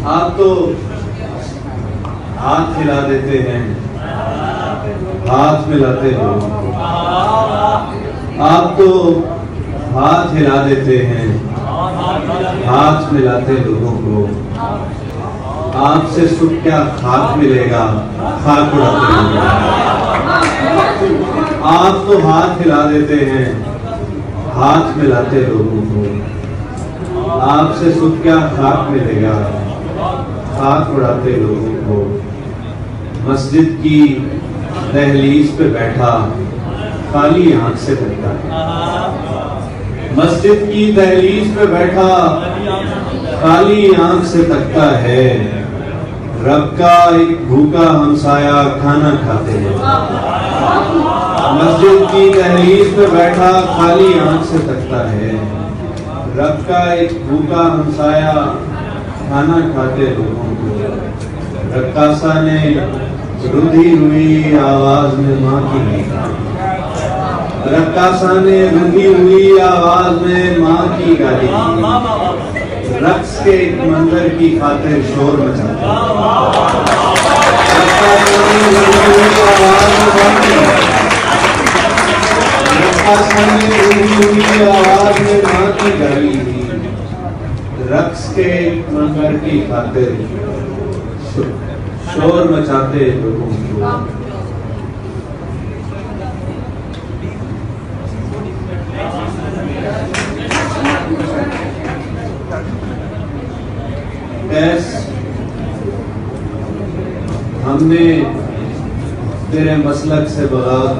आप तो हाथ हिला देते हैं, हाथ मिलाते हो। आप तो हाथ हिला देते हैं, हाथ मिलाते लोगों को। आपसे सुख क्या खाक मिलेगा, खाक उड़ाते लोगों। आप तो हाथ हिला देते हैं, हाथ मिलाते लोगों को। आपसे सुख क्या खाक मिलेगा, खाक उड़ाते लोगों को। मस्जिद की दहलीज पे बैठा खाली आंख से देखता है। मस्जिद की दहलीज पे बैठा खाली आंख से तकता है। रब का एक भूखा हमसाया खाना खाते हैं। मस्जिद की दहलीज पे बैठा खाली आंख से तकता है। रब का एक भूखा हमसाया खाना खाते लोगों को। रक्कासा ने रुधी हुई आवाज में माँ की गाली। रक्कासा ने रुधी हुई आवाज में माँ की गाली। रक्स के एक मंजर की खातिर शोर मचाता। रक्कासा ने रुधी हुई आवाज में माँ की गाली। रक्स के एक मंजर की खातिर शोर मचाते लोगों को। कैस हमने तेरे मसलक से बगावत,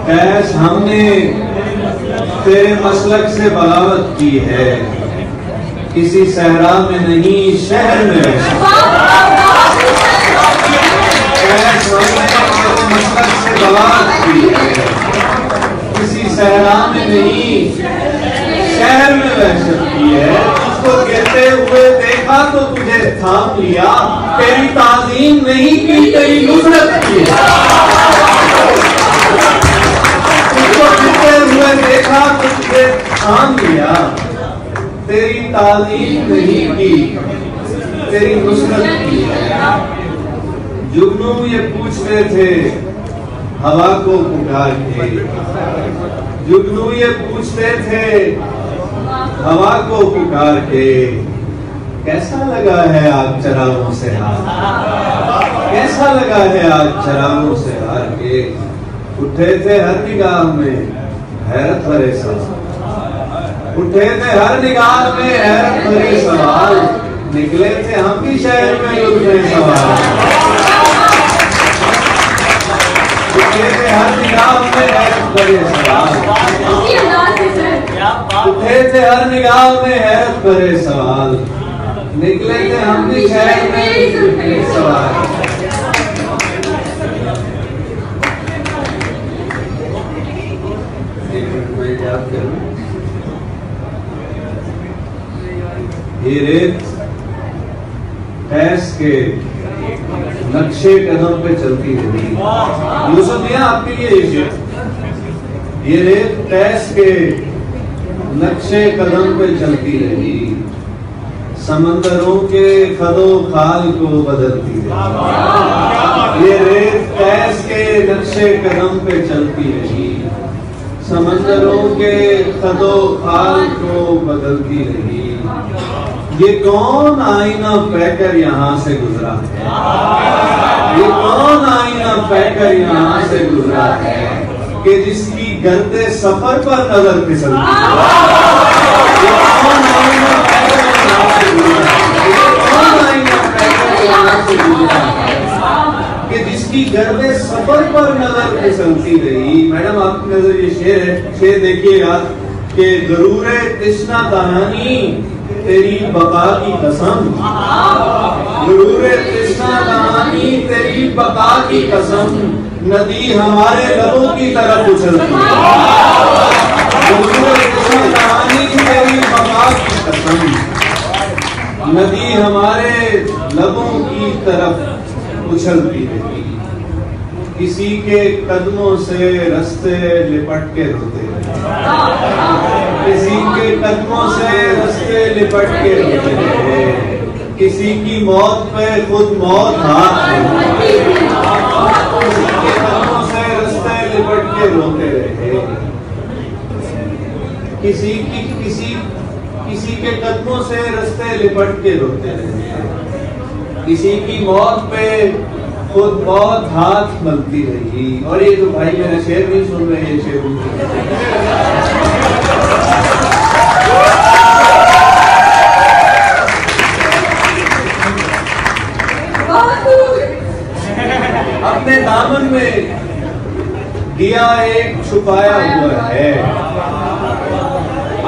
कैस हमने तेरे मसलक से बगावत की है। किसी सहरा में नहीं शहर में मसलक से बगावत की है। किसी सहरा में नहीं शहर में वहशत की है। उसको गिरते हुए देखा तो तुझे थाम लिया। तेरी ताज़ीम नहीं की, तेरी नुसरत की है। उसको गिरते हुए देखा तो तुझे थाम लिया। तेरी ताज़ीम नहीं की, तेरी नुसरत की है। जुगनू ये पूछते थे हवा को पुकार के। जुगनू ये पूछते थे हवा को पुकार के। कैसा लगा है आग चरागों से हार, कैसा लगा है आग चरागों से हार के। उठे थे हर निगाह में हैरत भरे सवाल, उठे थे हर निगाह में हैरत भरे सवाल। निकले थे हम भी शहर में लुटने सवाल। उठे थे हर निगाह में हैरत भरे सवाल। उठे थे हर निगाह में हैरत भरे सवाल। निकले थे हम भी शहर में लुटने सवाल। ये रेत कैस के नक्शे कदम पे चलती रही। यूसुफ मियां आपके लिए ये रेत कैस के नक्शे कदम पे चलती रही। समंदरों के खदो खाल को बदलती रही। ये रेत कैस के नक्शे कदम पे चलती रही। समंदरों के खदो खाल को बदलती रही। ये कौन आईना पैकर यहाँ से गुजरा है? ये कौन आईना पैकर यहाँ से गुजरा है कि जिसकी गर्दे सफर पर नजर फिसलती है? ये कौन आईना पैकर यहाँ से गुजरा है? ये कौन आईना पैकर यहाँ से गुजरा है कि जिसकी गर्दे सफर पर नजर फिसलती रही। मैडम आपकी नजर ये शेर है, शेर देखिएगा कि जरूर तिश्ना कहानी तेरी बका की कसम। जरूर तिश्ना कहानी तेरी बका की कसम। नदी हमारे लबों की तरफ उछलती है। जरूर तिश्ना कहानी तेरी बका की कसम। नदी हमारे लबों की तरफ उछलती रही। किसी के कदमों से रास्ते लिपट के रोते रहे। किसी के कदमों से रस्ते लिपट के रोते रहे, किसी की मौत पे खुद मौत हाथ में, किसी के कदमों से रस्ते लिपट के रोते रहे, किसी के कदमों से रस्ते लिपट के रोते रहे, किसी की मौत पे खुद मौत हाथ मलती रही। और ये तो भाई मेरे शेर नहीं सुन रहे, ये शेर अपने दामन में दिया एक छुपाया हुआ है,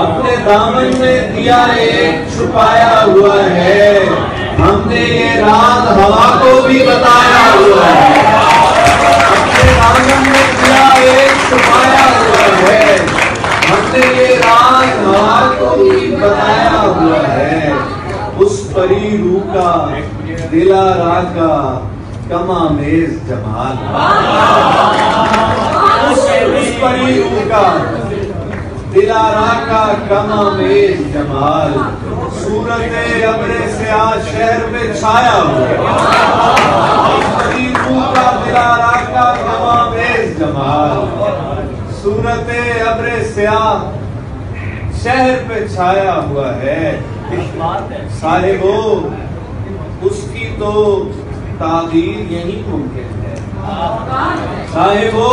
अपने दामन में दिया एक छुपाया हुआ है, हमने ये राज हवा को भी बताया हुआ है, अपने दामन में दिया एक छुपाया हुआ है, हमने ये राज हवा को भी बताया हुआ है। उस परी रूह का दिलारा का कमामेज जमाल, उस परी रूह का दिलारा का कमामेज जमाल, सूरत अब्रे से आज शहर में छाया हुआ, परी रूह का दिलारा का कमामेज जमाल, सूरत अब्रे से शहर पे छाया हुआ है। साहिबो उसकी तो ताबीर यही मुमकिन है, साहिबो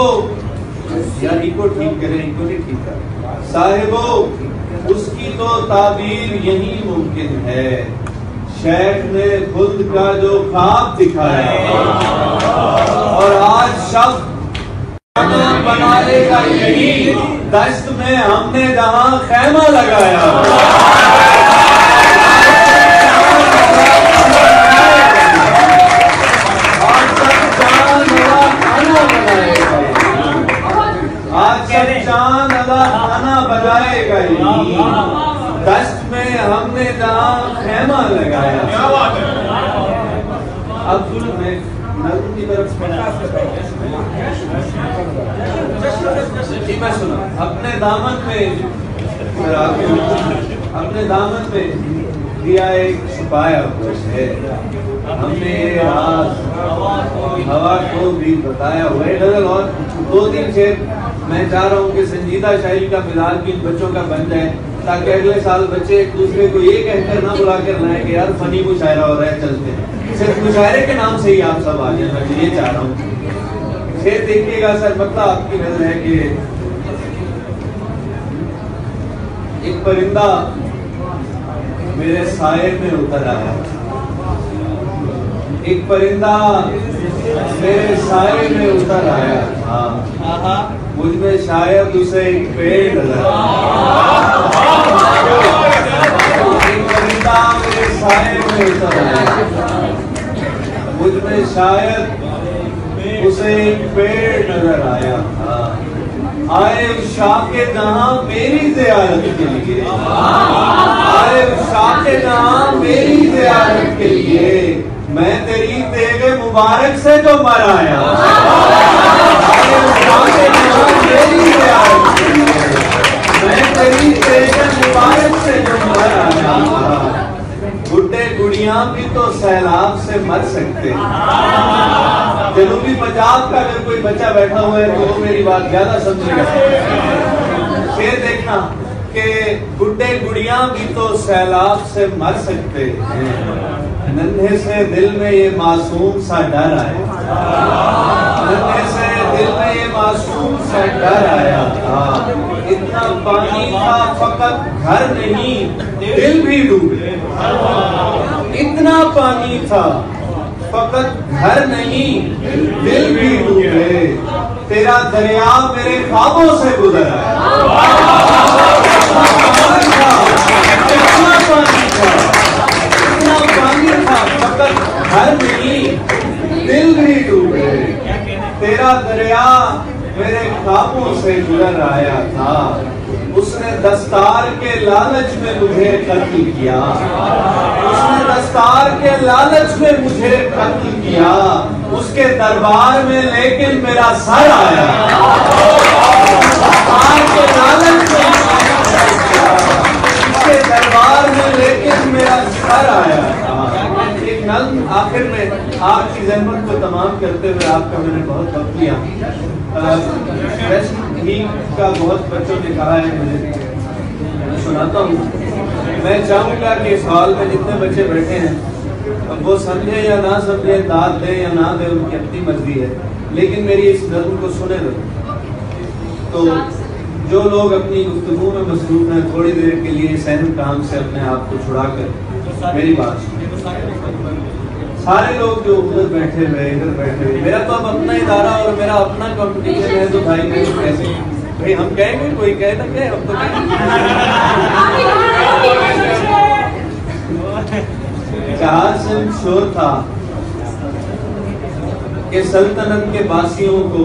यार इको ठीक करें, इको नहीं ठीक कर, साहिबो उसकी तो ताबीर यही मुमकिन है, शेख ने खुद का जो ख्वाब दिखाया और आज शब्द बनाएगा यही, दश्त में हमने जहां खैमा लगाया, चांद अदा खाना बनाएगा यही, दश्त में हमने जहां खैमा लगाया। अब नल्लू की तरफ मैं सुना, अपने दामन में दिया एक छुपाया हुआ है, हमने राज हवा को भी बताया हुआ है। गजल और 2-3 शेर मैं चाह रहा हूँ कि संजीदा शायरी का मिजाज भी इन बच्चों का बन जाए, ताकि अगले साल बच्चे एक दूसरे को ये कहकर ना बुला कर लाए कि यार फनी मुशायरा हो रहा है, चलते हैं, सिर्फ मुशायरे के नाम से ही आप सब आ जाए। मैं ये चाह रहा हूँ। शेर देखिएगा सर, मतलब आपकी नजर है कि एक परिंदा मेरे साये में उतर आया, एक परिंदा मेरे साये में उतर आया, हाँ मुझ में शायद उसे एक पेड़ नजर आया, एक परिंदा मेरे साये में उतर आया, मुझ में शायद उसे एक पेड़ नजर आया, आए उस शाके जहां मेरी ज़ियारत के लिए, आए उस शाके जहां मेरी ज़ियारत के लिए, मैं तेरी तेगे मुबारक से जो मर आया, आए उस शाके जहां मेरी ज़ियारत के लिए, मैं तेरी तेगे मुबारक से जो मर आया। बुढ़े गुड़ियां भी तो सैलाब से मर सकते हैं। जनूबी पंजाब का अगर कोई बच्चा बैठा हुआ है तो वो मेरी बात ज्यादा समझेगा। शेर देखना कि बुढ़े गुड़ियां भी तो सैलाब से मर सकते हैं, नन्हे से दिल में ये मासूम सा डर आया, नन्हे से दिल में ये मासूम सा डर आया था, इतना पानी था फकत घर नहीं दिल भी डूबे, इतना पानी था फकत घर नहीं दिल भी डूबे, तेरा दरिया मेरे ख्वाबों से गुजर आया, इतना पानी था फकत घर नहीं दिल भी डूबे, तेरा दरिया मेरे ख्वाबों से गुजर आया था, उसने दस्तार के लालच में मुझे कत्ल किया, उसने दस्तार के लालच में मुझे कत्ल किया, उसके दरबार में लेकिन मेरा सर आया, दस्तार के लालच में उसके दरबार की ज़हमत को तमाम करते हुए आपका मैंने बहुत वक्त लिया। का बहुत बच्चों ने कहा है, मुझे सुनाता हूँ। मैं चाहूँगा कि इस हॉल में जितने बच्चे बैठे हैं, अब वो समझे या ना समझे, दाद दें या ना दें, उनकी अपनी मर्जी है, लेकिन मेरी इस नज़्म को सुने दो। तो जो लोग अपनी गुफ्तगू में मसरूफ हैं, थोड़ी देर के लिए सहन काम से अपने आप को छुड़ाकर मेरी बात सुने। सारे लोग जो उधर बैठे हुए, इधर बैठे हुए, मेरा तो अब अपना इदारा और मेरा अपना कंपटीशन है, तो भाई मैं कैसे भाई हम कहेंगे, कोई कहे ना कहे, हम तो जहां से शोर था कि सल्तनत के बासियों को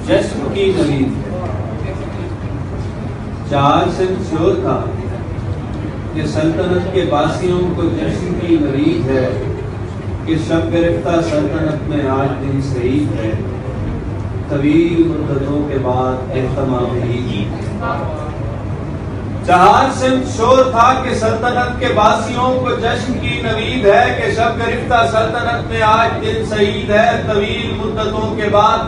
जश्न की नवीद, जहां से शोर था कि सल्तनत के बासियों को जश्न की नवीद है कि शब गिरफ्ता सल्तनत में आज दिन सईद है, तवील मुद्दतों के बाद एहतमाम ईद। जहां से शोर था कि सल्तनत के बासियों को जश्न की नवीद है कि शब गिरफ्ता सल्तनत में आज दिन सईद है, तवील मुद्दतों के बाद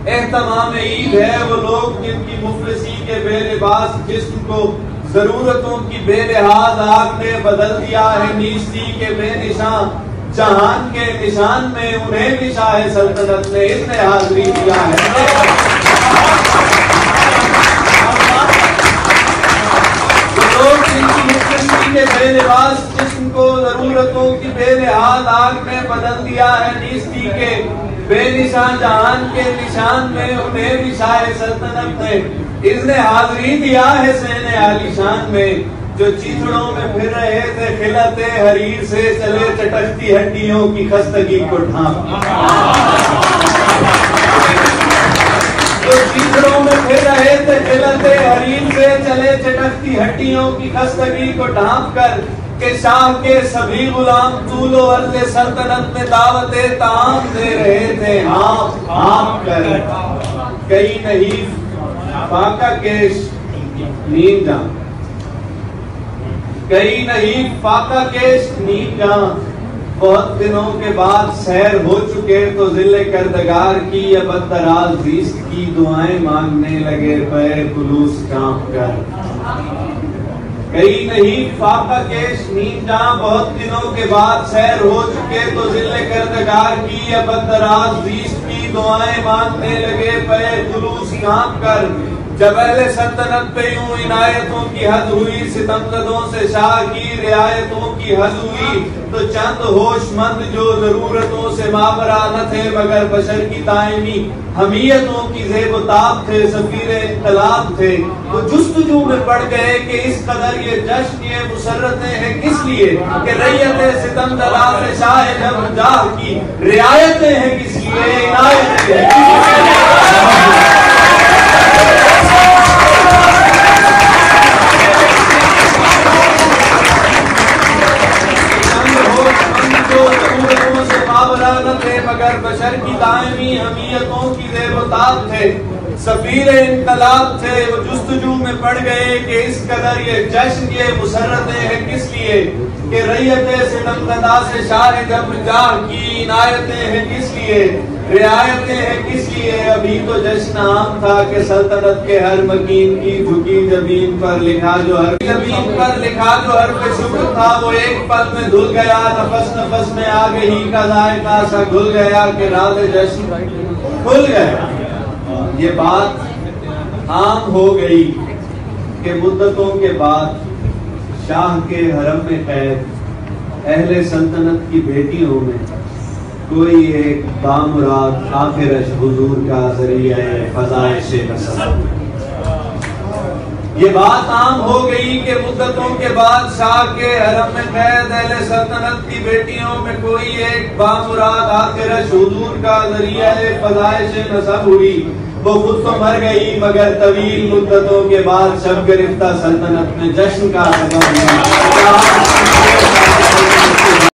एहतमाम ईद है। वो लोग जिनकी मुफलिसी के बेलिबास जिस्म को जरूरतों की बेलिहाज आग ने बदल दिया है, नीस्ती के बेनिशान जहान के निशान में उन्हें भी शाह सल्तनत ने इतने हाजिरी दिया है। वो लोग जिनकी मुफलिसी के बेलिबास जिस्म को जरूरतों की बेलिहाज आग ने बदल दिया है, नीस्ती के बेनिशान जहान के निशान में उन्हें भी शाह सल्तनत ने इसने हाजिरी दिया है सहने आलीशान में। जो चीथड़ों में फिर रहे थे खिलते हरीर से चले चटकती हड्डियों की खस्तगी को ढांप, जो चीथड़ों में फिर रहे थे खिलते हरीर से चले चटकती हड्डियों की खस्तगी को ढांप कर के शाह के सभी गुलाम तूलो अर्ज़े सल्तनत में दावते ताम दे रहे थे हाँप हाँप कर। कई नहीं फाका केश नींद जा, कई नहीं फाका केश नींद जा, बहुत दिनों के बाद सैर हो चुके तो जिले करदगार की या बददराज रीस्त की दुआएं मांगने लगे पैर कुलूस कांप कर। कई नहीं फाका केश नींद जा, बहुत दिनों के बाद सैर हो चुके तो जिले करदगार की या बददराज रीस्त की दुआएं मांगने लगे पैर कुलूस कांप कर। जब अहले सल्तनत पे यूं इनायतों की हद हुई, सितमज़दों से शाह की रियायतों की हद हुई, तो चंद होशमंद जो जरूरतों से मावरा न थे मगर बशर की दायमी हमीयतों की ज़ेब-ओ-ताब थे, सफीर इत्तलाब थे, तो जुस्तजू में पड़ गए कि इस कदर ये जश्न ये मुसर्रतें हैं किस लिए कि रैयत सितमज़दा से शाह जहाँ की रियायतें हैं किस लिए, इनायतें हैं। मगर बशर की दायमी हमीयतों की ज़ेब-ओ-ताब थे, सफीर इनकलाब थे, वो जुस्तजू में पड़ गए कि इस कदर ये जश्न ये मुसर्रतें हैं किस लिए कि रैयत सितमज़दा से शाह जहाँ की इनायतें हैं किस लिए, रियायतें हैं किस लिए। अभी तो जश्न आम था कि सल्तनत के हर मकीन की झुकी जमीन पर लिखा जो हर जमीन पर लिखा जो हर पे शुक्र था वो एक पल में धुल गया, नफस नफस में आग ही का जायका सा घुल गया कि राज़ जश्न खुल गया। ये बात आम हो गई कि मुद्दतों के बाद शाह के हरम में कैद अहले सल्तनत की बेटियों में कोई एक बामुराद आखिरश हुजूर का जरिया फज़ाइश नसब। ये बात आम हो गई कि मुद्दतों के बाद शाह के हरम में कैद अहले सल्तनत की बेटियों में कोई एक बामुराद आखिरश हुजूर का जरिया फज़ाइश नसब हुई। वो खुद तो मर गई मगर तवील मुद्दतों के बाद शब गिरफ्ता सल्तनत में जश्न का सबब हुआ।